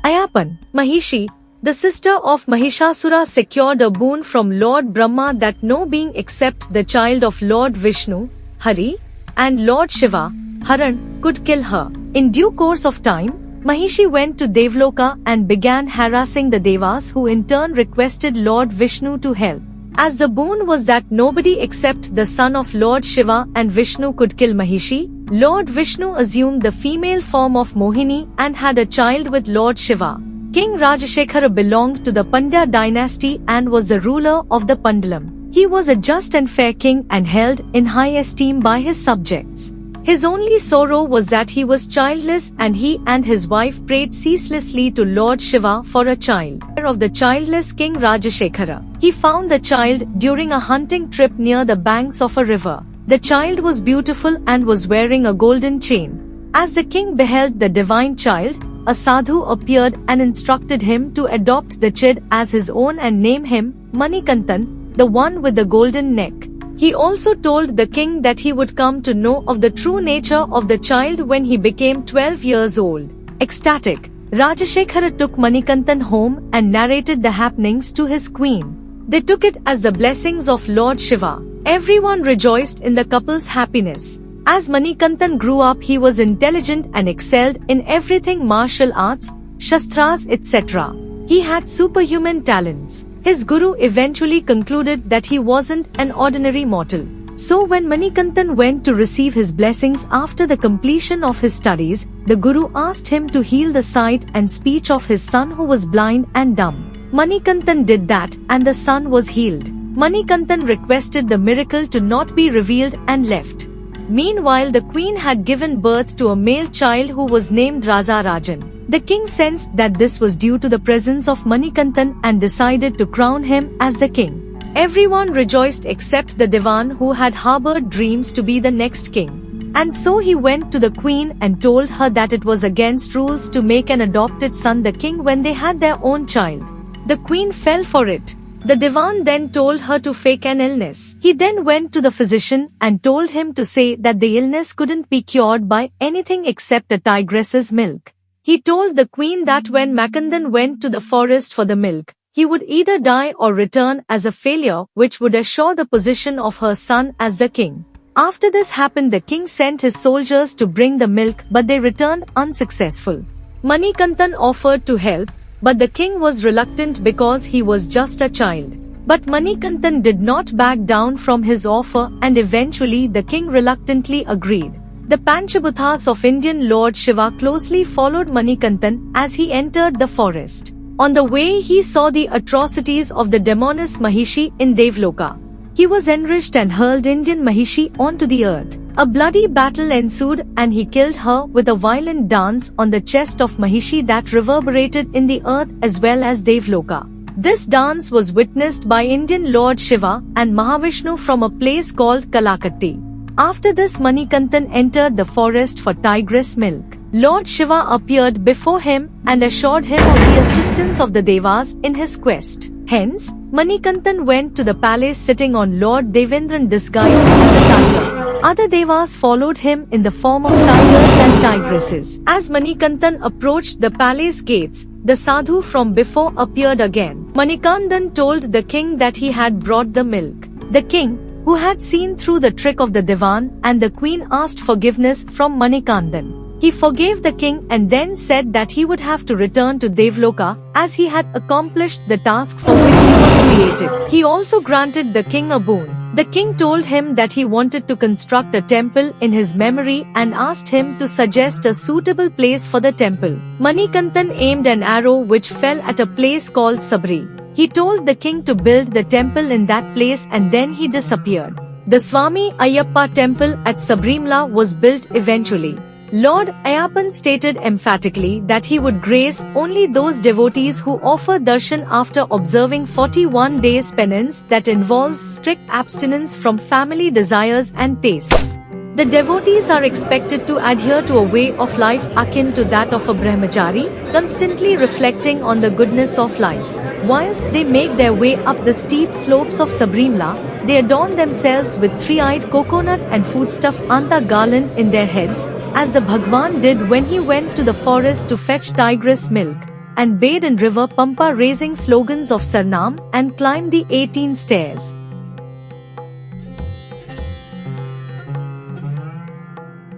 Ayapan, Mahishi, the sister of Mahishasura, secured a boon from Lord Brahma that no being except the child of Lord Vishnu, Hari, and Lord Shiva, Haran, could kill her. In due course of time, Mahishi went to Devloka and began harassing the Devas, who in turn requested Lord Vishnu to help. As the boon was that nobody except the son of Lord Shiva and Vishnu could kill Mahishi, Lord Vishnu assumed the female form of Mohini and had a child with Lord Shiva. King Rajashekhara belonged to the Pandya dynasty and was the ruler of the Pandalam. He was a just and fair king and held in high esteem by his subjects. His only sorrow was that he was childless, and he and his wife prayed ceaselessly to Lord Shiva for a child. Of the childless King Rajashekhara, he found the child during a hunting trip near the banks of a river. The child was beautiful and was wearing a golden chain. As the king beheld the divine child, a sadhu appeared and instructed him to adopt the chid as his own and name him Manikantan, the one with the golden neck. He also told the king that he would come to know of the true nature of the child when he became 12 years old. Ecstatic, Rajashekhara took Manikantan home and narrated the happenings to his queen. They took it as the blessings of Lord Shiva. Everyone rejoiced in the couple's happiness. As Manikantan grew up, he was intelligent and excelled in everything: martial arts, shastras, etc. He had superhuman talents. His guru eventually concluded that he wasn't an ordinary mortal. So when Manikantan went to receive his blessings after the completion of his studies, the guru asked him to heal the sight and speech of his son, who was blind and dumb. Manikantan did that, and the son was healed. Manikantan requested the miracle to not be revealed and left. Meanwhile, the queen had given birth to a male child who was named Raja Rajan. The king sensed that this was due to the presence of Manikantan and decided to crown him as the king. Everyone rejoiced except the Divan, who had harbored dreams to be the next king. And so he went to the queen and told her that it was against rules to make an adopted son the king when they had their own child. The queen fell for it. The Divan then told her to fake an illness. He then went to the physician and told him to say that the illness couldn't be cured by anything except a tigress's milk. He told the queen that when Makandan went to the forest for the milk, he would either die or return as a failure, which would assure the position of her son as the king. After this happened, the king sent his soldiers to bring the milk, but they returned unsuccessful. Manikantan offered to help, but the king was reluctant because he was just a child. But Manikantan did not back down from his offer, and eventually the king reluctantly agreed. The Panchabhutas of Indian Lord Shiva closely followed Manikantan as he entered the forest. On the way, he saw the atrocities of the demoness Mahishi in Devloka. He was enraged and hurled Indian Mahishi onto the earth. A bloody battle ensued, and he killed her with a violent dance on the chest of Mahishi that reverberated in the earth as well as Devloka. This dance was witnessed by Indian Lord Shiva and Mahavishnu from a place called Kalakatti. After this, Manikantan entered the forest for tigress milk. Lord Shiva appeared before him and assured him of the assistance of the Devas in his quest. Hence, Manikantan went to the palace sitting on Lord Devendran disguised as a tiger. Other Devas followed him in the form of tigers and tigresses. As Manikantan approached the palace gates, the sadhu from before appeared again. Manikantan told the king that he had brought the milk. The king, who had seen through the trick of the Divan, and the queen asked forgiveness from Manikantan. He forgave the king and then said that he would have to return to Devloka as he had accomplished the task for which he was created. He also granted the king a boon. The king told him that he wanted to construct a temple in his memory and asked him to suggest a suitable place for the temple. Manikantan aimed an arrow which fell at a place called Sabri. He told the king to build the temple in that place, and then he disappeared. The Swami Ayyappa temple at Sabrimala was built eventually. Lord Ayyappan stated emphatically that he would grace only those devotees who offer darshan after observing 41 days penance that involves strict abstinence from family desires and tastes. The devotees are expected to adhere to a way of life akin to that of a brahmachari, constantly reflecting on the goodness of life. Whilst they make their way up the steep slopes of Sabrimala, they adorn themselves with three-eyed coconut and foodstuff anta garland in their heads, as the Bhagwan did when he went to the forest to fetch tigress milk. and bathe in river Pampa raising slogans of Sarnam and climbed the 18 stairs.